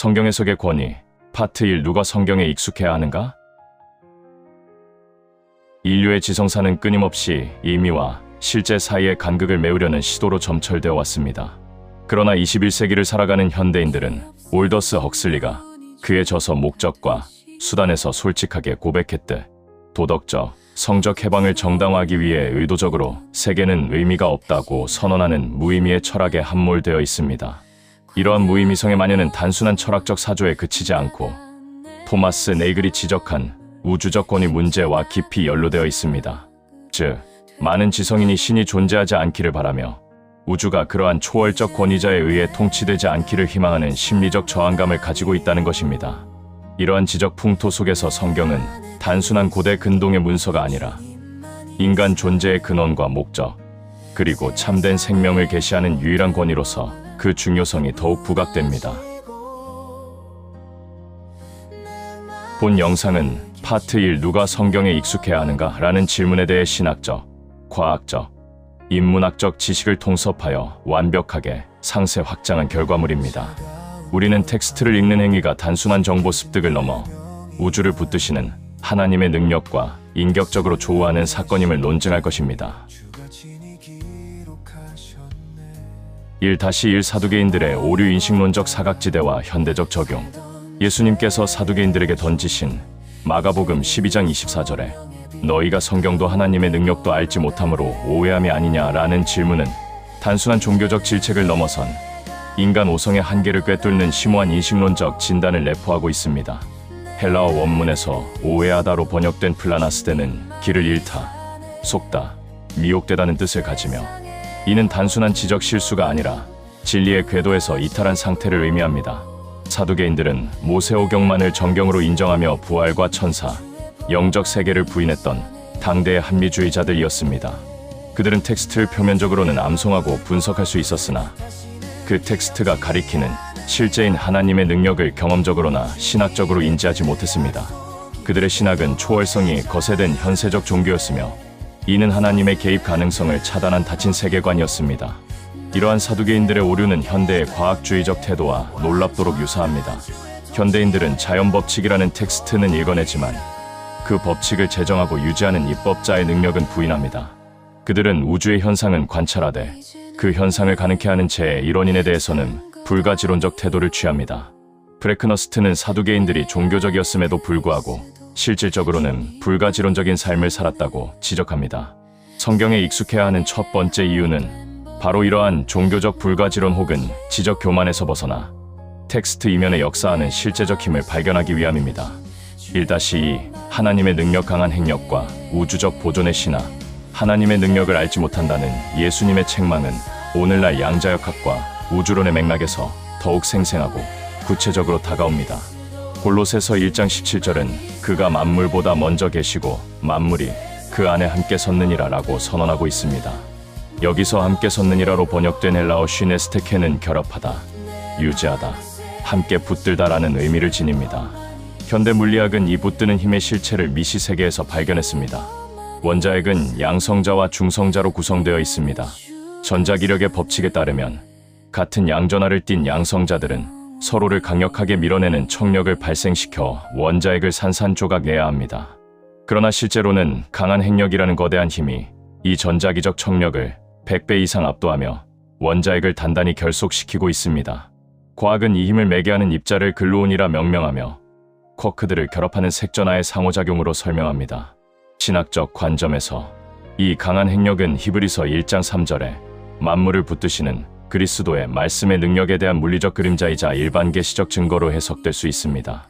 성경 해석의 권위, 파트 1. 누가 성경에 익숙해야 하는가? 인류의 지성사는 끊임없이 의미와 실제 사이의 간극을 메우려는 시도로 점철되어 왔습니다. 그러나 21세기를 살아가는 현대인들은 올더스 헉슬리가 그의 저서 목적과 수단에서 솔직하게 고백했듯 도덕적, 성적 해방을 정당화하기 위해 의도적으로 세계는 의미가 없다고 선언하는 무의미의 철학에 함몰되어 있습니다. 이러한 무의미성의 만연은 단순한 철학적 사조에 그치지 않고 토마스 네이글이 지적한 우주적 권위 문제와 깊이 연루되어 있습니다. 즉, 많은 지성인이 신이 존재하지 않기를 바라며 우주가 그러한 초월적 권위자에 의해 통치되지 않기를 희망하는 심리적 저항감을 가지고 있다는 것입니다. 이러한 지적 풍토 속에서 성경은 단순한 고대 근동의 문서가 아니라 인간 존재의 근원과 목적, 그리고 참된 생명을 계시하는 유일한 권위로서 그 중요성이 더욱 부각됩니다. 본 영상은 파트 1. 누가 성경에 익숙해야 하는가? 라는 질문에 대해 신학적, 과학적, 인문학적 지식을 통섭하여 완벽하게 상세 확장한 결과물입니다. 우리는 텍스트를 읽는 행위가 단순한 정보 습득을 넘어 우주를 붙드시는 하나님의 능력과 인격적으로 조우하는 사건임을 논증할 것입니다. 1-1 사두개인들의 오류 인식론적 사각지대와 현대적 적용. 예수님께서 사두개인들에게 던지신 마가복음 12장 24절에 너희가 성경도 하나님의 능력도 알지 못함으로 오해함이 아니냐라는 질문은 단순한 종교적 질책을 넘어선 인간 오성의 한계를 꿰뚫는 심오한 인식론적 진단을 내포하고 있습니다. 헬라어 원문에서 오해하다로 번역된 플라나스데는 길을 잃다, 속다, 미혹되다는 뜻을 가지며 이는 단순한 지적 실수가 아니라 진리의 궤도에서 이탈한 상태를 의미합니다. 사두개인들은 모세오경만을 정경으로 인정하며 부활과 천사, 영적 세계를 부인했던 당대의 합리주의자들이었습니다. 그들은 텍스트를 표면적으로는 암송하고 분석할 수 있었으나 그 텍스트가 가리키는 실제인 하나님의 능력을 경험적으로나 신학적으로 인지하지 못했습니다. 그들의 신학은 초월성이 거세된 현세적 종교였으며 이는 하나님의 개입 가능성을 차단한 닫힌 세계관이었습니다. 이러한 사두개인들의 오류는 현대의 과학주의적 태도와 놀랍도록 유사합니다. 현대인들은 자연법칙이라는 텍스트는 읽어내지만 그 법칙을 제정하고 유지하는 입법자의 능력은 부인합니다. 그들은 우주의 현상은 관찰하되 그 현상을 가능케 하는 제 일원인에 대해서는 불가지론적 태도를 취합니다. 브레크너스트는 사두개인들이 종교적이었음에도 불구하고 실질적으로는 불가지론적인 삶을 살았다고 지적합니다. 성경에 익숙해야 하는 첫 번째 이유는 바로 이러한 종교적 불가지론 혹은 지적 교만에서 벗어나 텍스트 이면에 역사하는 실제적 힘을 발견하기 위함입니다. 1-2 하나님의 능력 강한 행력과 우주적 보존의 신화. 하나님의 능력을 알지 못한다는 예수님의 책망은 오늘날 양자역학과 우주론의 맥락에서 더욱 생생하고 구체적으로 다가옵니다. 골로새서 1장 17절은 그가 만물보다 먼저 계시고 만물이 그 안에 함께 섰느니라 라고 선언하고 있습니다. 여기서 함께 섰느니라로 번역된 헬라어 쉬네스테케는 결합하다, 유지하다, 함께 붙들다 라는 의미를 지닙니다. 현대 물리학은 이 붙드는 힘의 실체를 미시 세계에서 발견했습니다. 원자핵은 양성자와 중성자로 구성되어 있습니다. 전자기력의 법칙에 따르면 같은 양전하를 띤 양성자들은 서로를 강력하게 밀어내는 척력을 발생시켜 원자핵을 산산조각내야 합니다. 그러나 실제로는 강한 핵력이라는 거대한 힘이 이 전자기적 척력을 100배 이상 압도하며 원자핵을 단단히 결속시키고 있습니다. 과학은 이 힘을 매개하는 입자를 글루온이라 명명하며 쿼크들을 결합하는 색전하의 상호작용으로 설명합니다. 신학적 관점에서 이 강한 핵력은 히브리서 1장 3절에 만물을 붙드시는 그리스도의 말씀의 능력에 대한 물리적 그림자이자 일반 계시적 증거로 해석될 수 있습니다.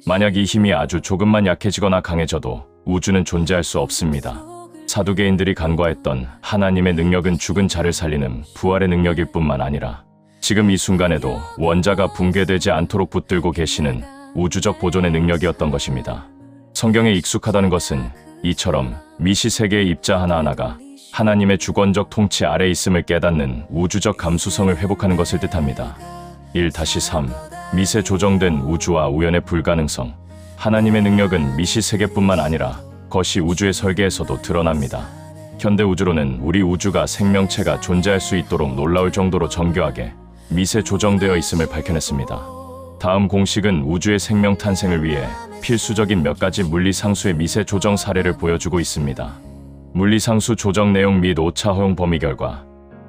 만약 이 힘이 아주 조금만 약해지거나 강해져도 우주는 존재할 수 없습니다. 사두개인들이 간과했던 하나님의 능력은 죽은 자를 살리는 부활의 능력일 뿐만 아니라 지금 이 순간에도 원자가 붕괴되지 않도록 붙들고 계시는 우주적 보존의 능력이었던 것입니다. 성경에 익숙하다는 것은 이처럼 미시 세계의 입자 하나하나가 하나님의 주권적 통치 아래 있음을 깨닫는 우주적 감수성을 회복하는 것을 뜻합니다. 1-3 미세 조정된 우주와 우연의 불가능성. 하나님의 능력은 미시 세계뿐만 아니라 거시 우주의 설계에서도 드러납니다. 현대 우주론은 우리 우주가 생명체가 존재할 수 있도록 놀라울 정도로 정교하게 미세 조정되어 있음을 밝혀냈습니다. 다음 공식은 우주의 생명 탄생을 위해 필수적인 몇 가지 물리상수의 미세 조정 사례를 보여주고 있습니다. 물리상수 조정 내용 및 오차 허용 범위 결과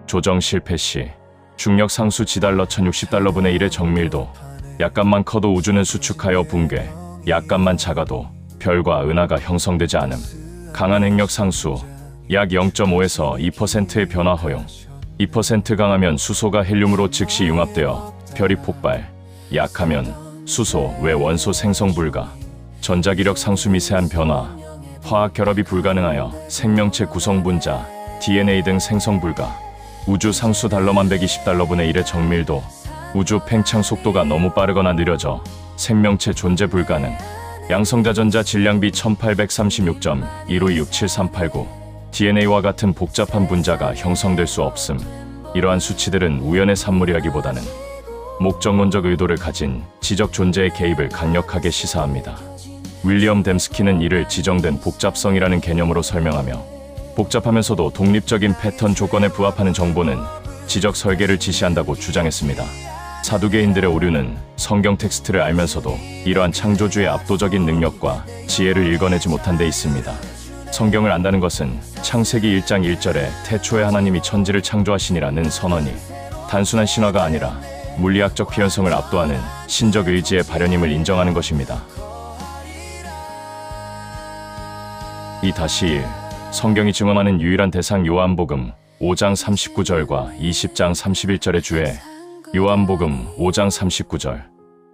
조정 실패 시 중력상수 지달러 1060달러분의 1의 정밀도 약간만 커도 우주는 수축하여 붕괴, 약간만 작아도 별과 은하가 형성되지 않음. 강한 핵력 상수 약 0.5에서 2%의 변화 허용. 2% 강하면 수소가 헬륨으로 즉시 융합되어 별이 폭발. 약하면 수소 외 원소 생성 불가. 전자기력 상수 미세한 변화. 화학 결합이 불가능하여 생명체 구성 분자, DNA 등 생성 불가. 우주 상수 달러만 120달러분의 1의 정밀도. 우주 팽창 속도가 너무 빠르거나 느려져 생명체 존재 불가능. 양성자 전자 질량비 1836.15267389. DNA와 같은 복잡한 분자가 형성될 수 없음. 이러한 수치들은 우연의 산물이라기보다는 목적론적 의도를 가진 지적 존재의 개입을 강력하게 시사합니다. 윌리엄 댐스키는 이를 지정된 복잡성이라는 개념으로 설명하며 복잡하면서도 독립적인 패턴 조건에 부합하는 정보는 지적 설계를 지시한다고 주장했습니다. 사두개인들의 오류는 성경 텍스트를 알면서도 이러한 창조주의 압도적인 능력과 지혜를 읽어내지 못한 데 있습니다. 성경을 안다는 것은 창세기 1장 1절에 태초에 하나님이 천지를 창조하시니라는 선언이 단순한 신화가 아니라 물리학적 필연성을 압도하는 신적 의지의 발현임을 인정하는 것입니다. 이 다시 1. 성경이 증언하는 유일한 대상 요한복음 5장 39절과 20장 31절의 주에 요한복음 5장 39절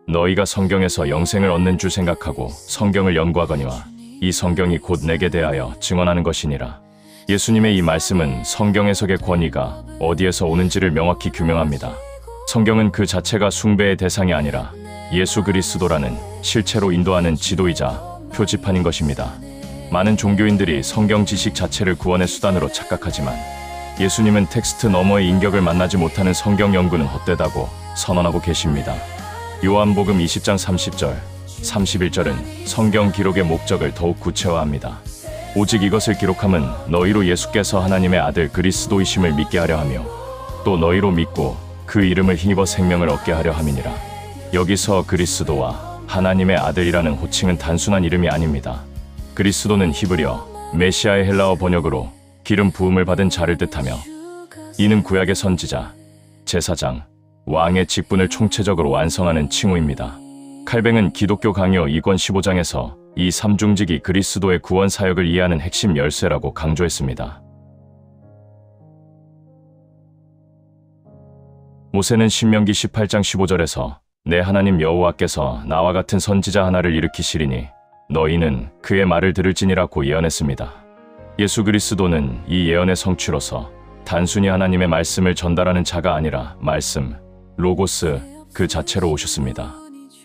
너희가 성경에서 영생을 얻는 줄 생각하고 성경을 연구하거니와 이 성경이 곧 내게 대하여 증언하는 것이니라. 예수님의 이 말씀은 성경 해석의 권위가 어디에서 오는지를 명확히 규명합니다. 성경은 그 자체가 숭배의 대상이 아니라 예수 그리스도라는 실체로 인도하는 지도이자 표지판인 것입니다. 많은 종교인들이 성경 지식 자체를 구원의 수단으로 착각하지만 예수님은 텍스트 너머의 인격을 만나지 못하는 성경 연구는 헛되다고 선언하고 계십니다. 요한복음 20장 30절, 31절은 성경 기록의 목적을 더욱 구체화합니다. 오직 이것을 기록함은 너희로 예수께서 하나님의 아들 그리스도이심을 믿게 하려 하며 또 너희로 믿고 그 이름을 힘입어 생명을 얻게 하려 함이니라. 여기서 그리스도와 하나님의 아들이라는 호칭은 단순한 이름이 아닙니다. 그리스도는 히브리어, 메시아의 헬라어 번역으로 기름 부음을 받은 자를 뜻하며 이는 구약의 선지자, 제사장, 왕의 직분을 총체적으로 완성하는 칭호입니다. 칼뱅은 기독교 강요 2권 15장에서 이 삼중직이 그리스도의 구원 사역을 이해하는 핵심 열쇠라고 강조했습니다. 모세는 신명기 18장 15절에서 내 하나님 여호와께서 나와 같은 선지자 하나를 일으키시리니 너희는 그의 말을 들을지니라고 예언했습니다. 예수 그리스도는 이 예언의 성취로서 단순히 하나님의 말씀을 전달하는 자가 아니라 말씀, 로고스 그 자체로 오셨습니다.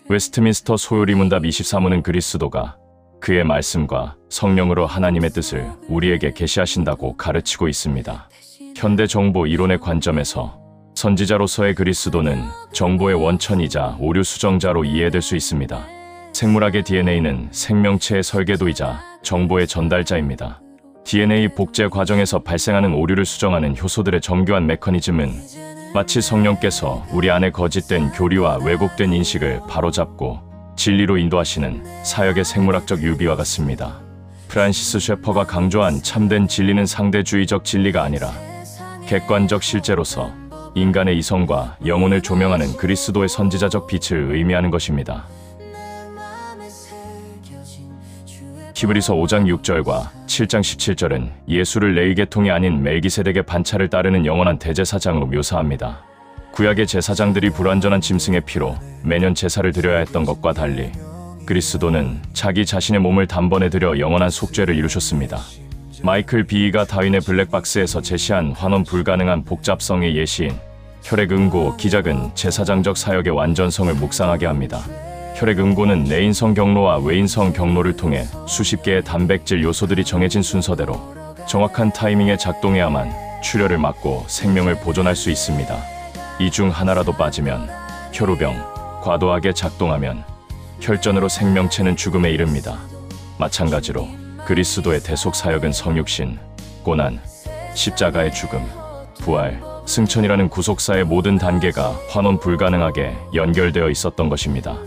웨스트민스터 소요리 문답 24문은 그리스도가 그의 말씀과 성령으로 하나님의 뜻을 우리에게 계시하신다고 가르치고 있습니다. 현대 정보 이론의 관점에서 선지자로서의 그리스도는 정보의 원천이자 오류 수정자로 이해될 수 있습니다. 생물학의 DNA는 생명체의 설계도이자 정보의 전달자입니다. DNA 복제 과정에서 발생하는 오류를 수정하는 효소들의 정교한 메커니즘은 마치 성령께서 우리 안에 거짓된 교리와 왜곡된 인식을 바로잡고 진리로 인도하시는 사역의 생물학적 유비와 같습니다. 프란시스 셰퍼가 강조한 참된 진리는 상대주의적 진리가 아니라 객관적 실제로서 인간의 이성과 영혼을 조명하는 그리스도의 선지자적 빛을 의미하는 것입니다. 히브리서 5장 6절과 7장 17절은 예수를 레위 계통이 아닌 멜기세덱의 반차를 따르는 영원한 대제사장으로 묘사합니다. 구약의 제사장들이 불완전한 짐승의 피로 매년 제사를 드려야 했던 것과 달리 그리스도는 자기 자신의 몸을 단번에 드려 영원한 속죄를 이루셨습니다. 마이클 비이가 다윈의 블랙박스에서 제시한 환원 불가능한 복잡성의 예시인 혈액응고 기작은 제사장적 사역의 완전성을 묵상하게 합니다. 혈액응고는 내인성 경로와 외인성 경로를 통해 수십 개의 단백질 요소들이 정해진 순서대로 정확한 타이밍에 작동해야만 출혈을 막고 생명을 보존할 수 있습니다. 이 중 하나라도 빠지면 혈우병, 과도하게 작동하면 혈전으로 생명체는 죽음에 이릅니다. 마찬가지로 그리스도의 대속 사역은 성육신, 고난, 십자가의 죽음, 부활, 승천이라는 구속사의 모든 단계가 환원 불가능하게 연결되어 있었던 것입니다.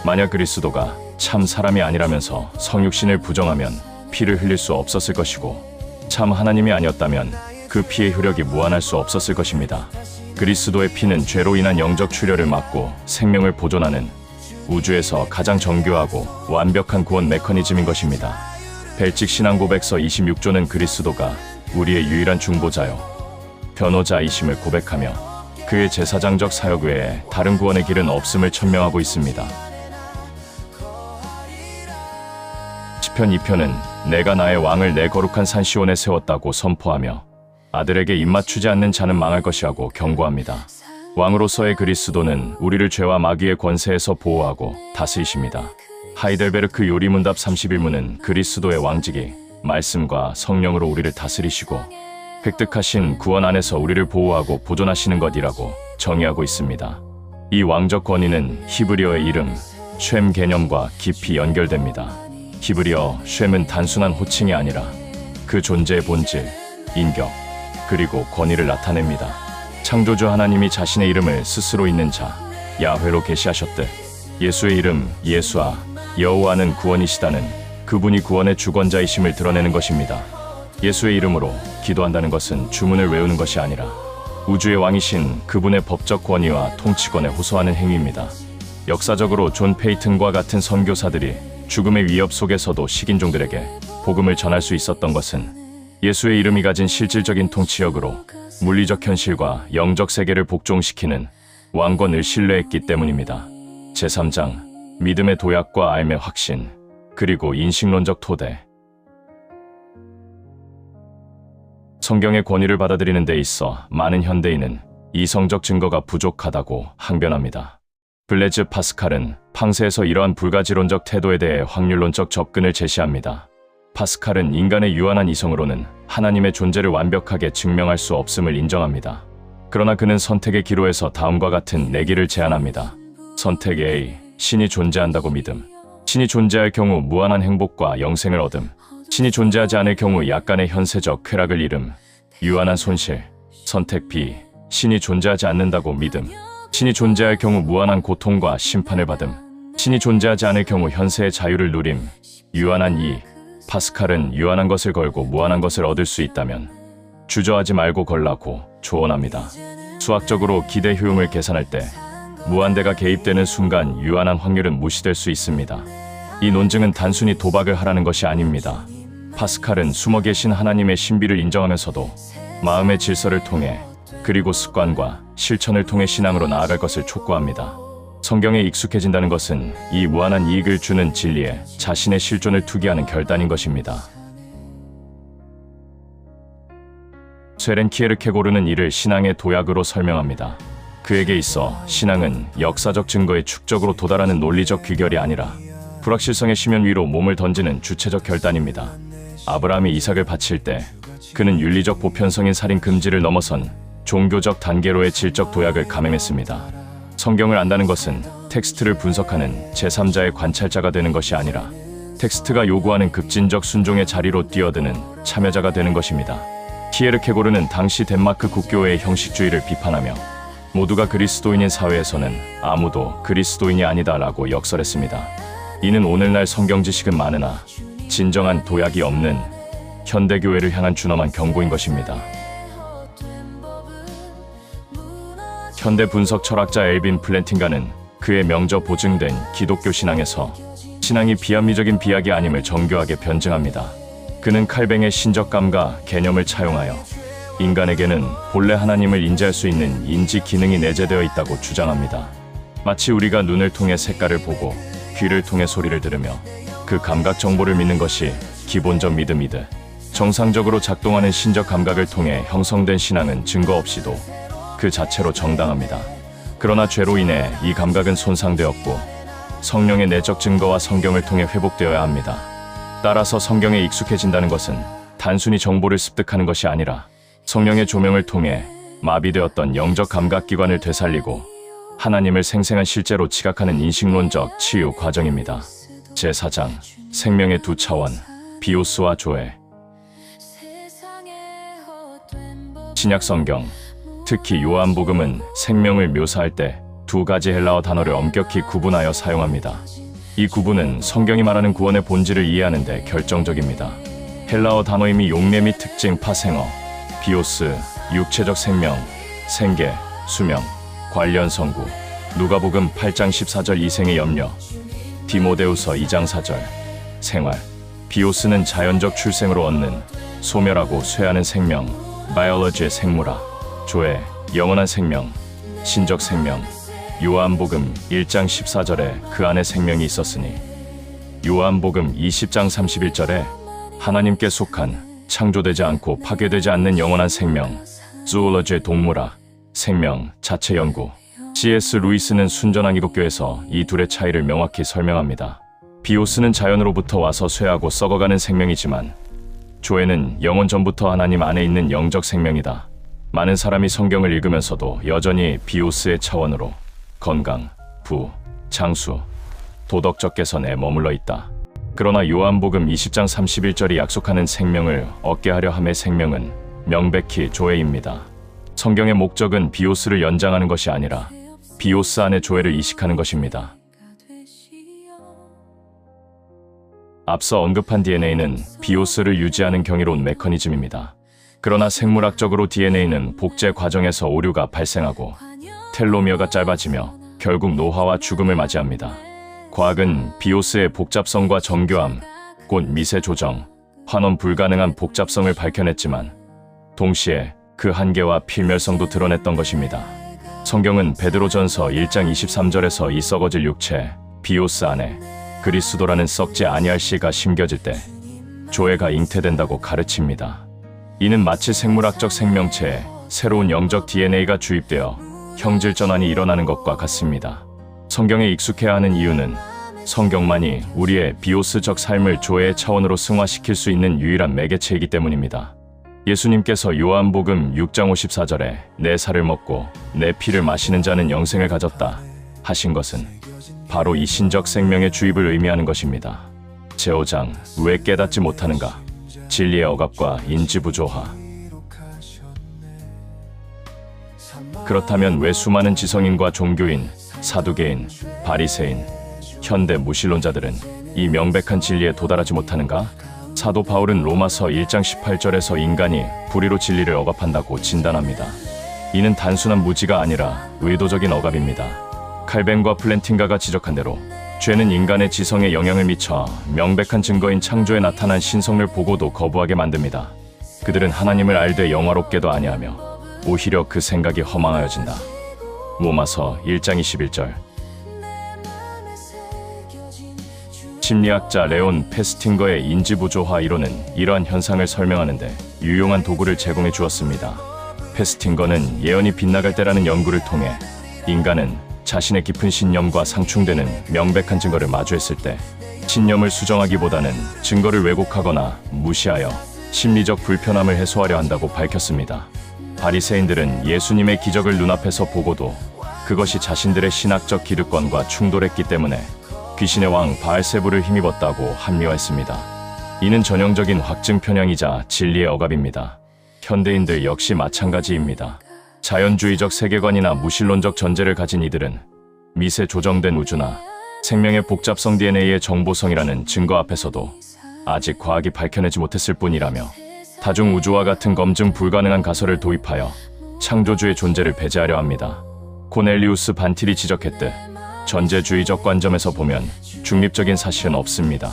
만약 그리스도가 참 사람이 아니라면서 성육신을 부정하면 피를 흘릴 수 없었을 것이고, 참 하나님이 아니었다면 그 피의 효력이 무한할 수 없었을 것입니다. 그리스도의 피는 죄로 인한 영적 출혈을 막고 생명을 보존하는 우주에서 가장 정교하고 완벽한 구원 메커니즘인 것입니다. 벨직 신앙고백서 26조는 그리스도가 우리의 유일한 중보자요 변호자이심을 고백하며 그의 제사장적 사역 외에 다른 구원의 길은 없음을 천명하고 있습니다. 시편 2편은 내가 나의 왕을 내 거룩한 산 시온에 세웠다고 선포하며 아들에게 입맞추지 않는 자는 망할 것이라고 경고합니다. 왕으로서의 그리스도는 우리를 죄와 마귀의 권세에서 보호하고 다스리십니다. 하이델베르크 요리문답 31문은 그리스도의 왕직이 말씀과 성령으로 우리를 다스리시고 획득하신 구원 안에서 우리를 보호하고 보존하시는 것이라고 정의하고 있습니다. 이 왕적 권위는 히브리어의 이름, 쉔 개념과 깊이 연결됩니다. 히브리어 쉔은 단순한 호칭이 아니라 그 존재의 본질, 인격, 그리고 권위를 나타냅니다. 창조주 하나님이 자신의 이름을 스스로 있는 자, 야훼로 계시하셨듯 예수의 이름, 예수아, 여호와는 구원이시다는 그분이 구원의 주권자이심을 드러내는 것입니다. 예수의 이름으로 기도한다는 것은 주문을 외우는 것이 아니라 우주의 왕이신 그분의 법적 권위와 통치권에 호소하는 행위입니다. 역사적으로 존 페이튼과 같은 선교사들이 죽음의 위협 속에서도 식인종들에게 복음을 전할 수 있었던 것은 예수의 이름이 가진 실질적인 통치력으로 물리적 현실과 영적 세계를 복종시키는 왕권을 신뢰했기 때문입니다. 제3장, 믿음의 도약과 알의 확신, 그리고 인식론적 토대. 성경의 권위를 받아들이는 데 있어 많은 현대인은 이성적 증거가 부족하다고 항변합니다. 블레즈 파스칼은 팡세에서 이러한 불가지론적 태도에 대해 확률론적 접근을 제시합니다. 파스칼은 인간의 유한한 이성으로는 하나님의 존재를 완벽하게 증명할 수 없음을 인정합니다. 그러나 그는 선택의 기로에서 다음과 같은 내기를 제안합니다. 선택 A, 신이 존재한다고 믿음. 신이 존재할 경우 무한한 행복과 영생을 얻음. 신이 존재하지 않을 경우 약간의 현세적 쾌락을 잃음. 유한한 손실. 선택 B, 신이 존재하지 않는다고 믿음. 신이 존재할 경우 무한한 고통과 심판을 받음. 신이 존재하지 않을 경우 현세의 자유를 누림. 유한한 E, 파스칼은 유한한 것을 걸고 무한한 것을 얻을 수 있다면 주저하지 말고 걸라고 조언합니다. 수학적으로 기대 효용을 계산할 때 무한대가 개입되는 순간 유한한 확률은 무시될 수 있습니다. 이 논증은 단순히 도박을 하라는 것이 아닙니다. 파스칼은 숨어 계신 하나님의 신비를 인정하면서도 마음의 질서를 통해 그리고 습관과 실천을 통해 신앙으로 나아갈 것을 촉구합니다. 성경에 익숙해진다는 것은 이 무한한 이익을 주는 진리에 자신의 실존을 투기하는 결단인 것입니다. 쇠렌 키에르케고르는 이를 신앙의 도약으로 설명합니다. 그에게 있어 신앙은 역사적 증거의 축적으로 도달하는 논리적 귀결이 아니라 불확실성의 심연 위로 몸을 던지는 주체적 결단입니다. 아브라함이 이삭을 바칠 때 그는 윤리적 보편성인 살인 금지를 넘어선 종교적 단계로의 질적 도약을 감행했습니다. 성경을 안다는 것은 텍스트를 분석하는 제3자의 관찰자가 되는 것이 아니라 텍스트가 요구하는 급진적 순종의 자리로 뛰어드는 참여자가 되는 것입니다. 키에르케고르는 당시 덴마크 국교회의 형식주의를 비판하며 모두가 그리스도인인 사회에서는 아무도 그리스도인이 아니다라고 역설했습니다. 이는 오늘날 성경 지식은 많으나 진정한 도약이 없는 현대교회를 향한 준엄한 경고인 것입니다. 현대 분석 철학자 엘빈 플랜팅가는 그의 명저 보증된 기독교 신앙에서 신앙이 비합리적인 비약이 아님을 정교하게 변증합니다. 그는 칼뱅의 신적감과 개념을 차용하여 인간에게는 본래 하나님을 인지할 수 있는 인지 기능이 내재되어 있다고 주장합니다. 마치 우리가 눈을 통해 색깔을 보고 귀를 통해 소리를 들으며 그 감각 정보를 믿는 것이 기본적 믿음이듯 정상적으로 작동하는 신적 감각을 통해 형성된 신앙은 증거 없이도 그 자체로 정당합니다. 그러나 죄로 인해 이 감각은 손상되었고 성령의 내적 증거와 성경을 통해 회복되어야 합니다. 따라서 성경에 익숙해진다는 것은 단순히 정보를 습득하는 것이 아니라 성령의 조명을 통해 마비되었던 영적 감각기관을 되살리고 하나님을 생생한 실제로 지각하는 인식론적 치유 과정입니다. 제4장, 생명의 두 차원, 비오스와 조회. 신약성경, 특히 요한복음은 생명을 묘사할 때 두 가지 헬라어 단어를 엄격히 구분하여 사용합니다. 이 구분은 성경이 말하는 구원의 본질을 이해하는 데 결정적입니다. 헬라어 단어의 용례 및 특징 파생어, 비오스, 육체적 생명, 생계, 수명, 관련 성구, 누가복음 8장 14절 이생의 염려, 디모데후서 2장 4절, 생활, 비오스는 자연적 출생으로 얻는 소멸하고 쇠하는 생명, 바이올로지의 생물학, 조회, 영원한 생명, 신적 생명, 요한복음 1장 14절에 그 안에 생명이 있었으니, 요한복음 20장 31절에 하나님께 속한 창조되지 않고 파괴되지 않는 영원한 생명, 주올러지의 동물학, 생명, 자체 연구. C.S. 루이스는 순전한 기독교에서 이 둘의 차이를 명확히 설명합니다. 비오스는 자연으로부터 와서 쇠하고 썩어가는 생명이지만 조에는 영원 전부터 하나님 안에 있는 영적 생명이다. 많은 사람이 성경을 읽으면서도 여전히 비오스의 차원으로 건강, 부, 장수, 도덕적 개선에 머물러 있다. 그러나 요한복음 20장 31절이 약속하는 생명을 얻게 하려 함의 생명은 명백히 조회입니다. 성경의 목적은 비오스를 연장하는 것이 아니라 비오스 안에 조회를 이식하는 것입니다. 앞서 언급한 DNA는 비오스를 유지하는 경이로운 메커니즘입니다. 그러나 생물학적으로 DNA는 복제 과정에서 오류가 발생하고 텔로미어가 짧아지며 결국 노화와 죽음을 맞이합니다. 과학은 비오스의 복잡성과 정교함, 곧 미세 조정, 환원 불가능한 복잡성을 밝혀냈지만 동시에 그 한계와 필멸성도 드러냈던 것입니다. 성경은 베드로전서 1장 23절에서 이 썩어질 육체, 비오스 안에 그리스도라는 썩지 아니할 씨가 심겨질 때 조회가 잉태된다고 가르칩니다. 이는 마치 생물학적 생명체에 새로운 영적 DNA가 주입되어 형질 전환이 일어나는 것과 같습니다. 성경에 익숙해야 하는 이유는 성경만이 우리의 비오스적 삶을 조회의 차원으로 승화시킬 수 있는 유일한 매개체이기 때문입니다. 예수님께서 요한복음 6장 54절에 내 살을 먹고 내 피를 마시는 자는 영생을 가졌다 하신 것은 바로 이 신적 생명의 주입을 의미하는 것입니다. 제5장 왜 깨닫지 못하는가? 진리의 억압과 인지부조화. 그렇다면 왜 수많은 지성인과 종교인, 사두개인, 바리새인, 현대 무신론자들은 이 명백한 진리에 도달하지 못하는가? 사도 바울은 로마서 1장 18절에서 인간이 불의로 진리를 억압한다고 진단합니다. 이는 단순한 무지가 아니라 의도적인 억압입니다. 칼벤과 플랜팅가가 지적한 대로 죄는 인간의 지성에 영향을 미쳐 명백한 증거인 창조에 나타난 신성을 보고도 거부하게 만듭니다. 그들은 하나님을 알되 영화롭게도 아니하며 오히려 그 생각이 허망하여진다. 로마서 1장 21절. 심리학자 레온 페스팅거의 인지부조화 이론은 이러한 현상을 설명하는데 유용한 도구를 제공해 주었습니다. 페스팅거는 예언이 빗나갈 때라는 연구를 통해 인간은 자신의 깊은 신념과 상충되는 명백한 증거를 마주했을 때 신념을 수정하기보다는 증거를 왜곡하거나 무시하여 심리적 불편함을 해소하려 한다고 밝혔습니다. 바리새인들은 예수님의 기적을 눈앞에서 보고도 그것이 자신들의 신학적 기득권과 충돌했기 때문에 귀신의 왕 바알세불을 힘입었다고 합리화했습니다. 이는 전형적인 확증 편향이자 진리의 억압입니다. 현대인들 역시 마찬가지입니다. 자연주의적 세계관이나 무신론적 전제를 가진 이들은 미세 조정된 우주나 생명의 복잡성 DNA의 정보성이라는 증거 앞에서도 아직 과학이 밝혀내지 못했을 뿐이라며 다중 우주와 같은 검증 불가능한 가설을 도입하여 창조주의 존재를 배제하려 합니다. 코넬리우스 반틸이 지적했듯 전제주의적 관점에서 보면 중립적인 사실은 없습니다.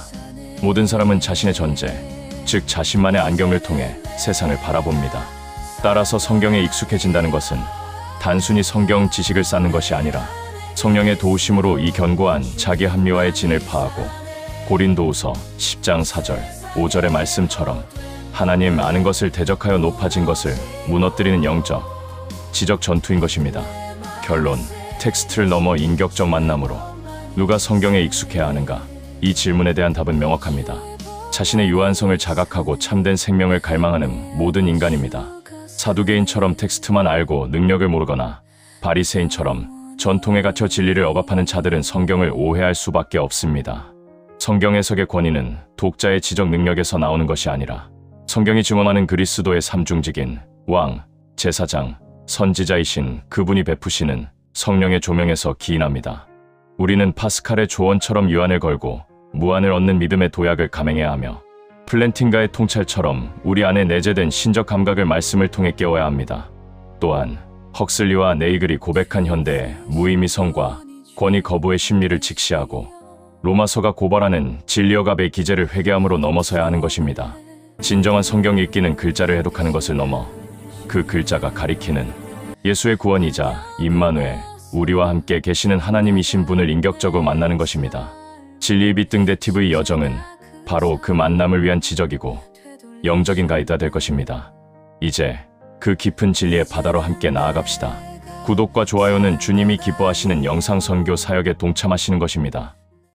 모든 사람은 자신의 전제, 즉 자신만의 안경을 통해 세상을 바라봅니다. 따라서 성경에 익숙해진다는 것은 단순히 성경 지식을 쌓는 것이 아니라 성령의 도우심으로 이 견고한 자기 합리화의 진을 파하고 고린도후서 10장 4절, 5절의 말씀처럼 하나님 아는 것을 대적하여 높아진 것을 무너뜨리는 영적, 지적 전투인 것입니다. 결론, 텍스트를 넘어 인격적 만남으로 누가 성경에 익숙해야 하는가? 이 질문에 대한 답은 명확합니다. 자신의 유한성을 자각하고 참된 생명을 갈망하는 모든 인간입니다. 사두개인처럼 텍스트만 알고 능력을 모르거나 바리새인처럼 전통에 갇혀 진리를 억압하는 자들은 성경을 오해할 수밖에 없습니다. 성경 해석의 권위는 독자의 지적 능력에서 나오는 것이 아니라 성경이 증언하는 그리스도의 삼중직인 왕, 제사장, 선지자이신 그분이 베푸시는 성령의 조명에서 기인합니다. 우리는 파스칼의 조언처럼 유한을 걸고 무한을 얻는 믿음의 도약을 감행해야 하며 플랜팅가의 통찰처럼 우리 안에 내재된 신적 감각을 말씀을 통해 깨워야 합니다. 또한 헉슬리와 네이글이 고백한 현대의 무의미성과 권위 거부의 심리를 직시하고 로마서가 고발하는 진리억압의 기제를 회개함으로 넘어서야 하는 것입니다. 진정한 성경 읽기는 글자를 해독하는 것을 넘어 그 글자가 가리키는 예수의 구원이자 임마누엘, 우리와 함께 계시는 하나님이신 분을 인격적으로 만나는 것입니다. 진리의 빛 등대 TV의 여정은 바로 그 만남을 위한 지적이고 영적인 가이드가 될 것입니다. 이제 그 깊은 진리의 바다로 함께 나아갑시다. 구독과 좋아요는 주님이 기뻐하시는 영상 선교 사역에 동참하시는 것입니다.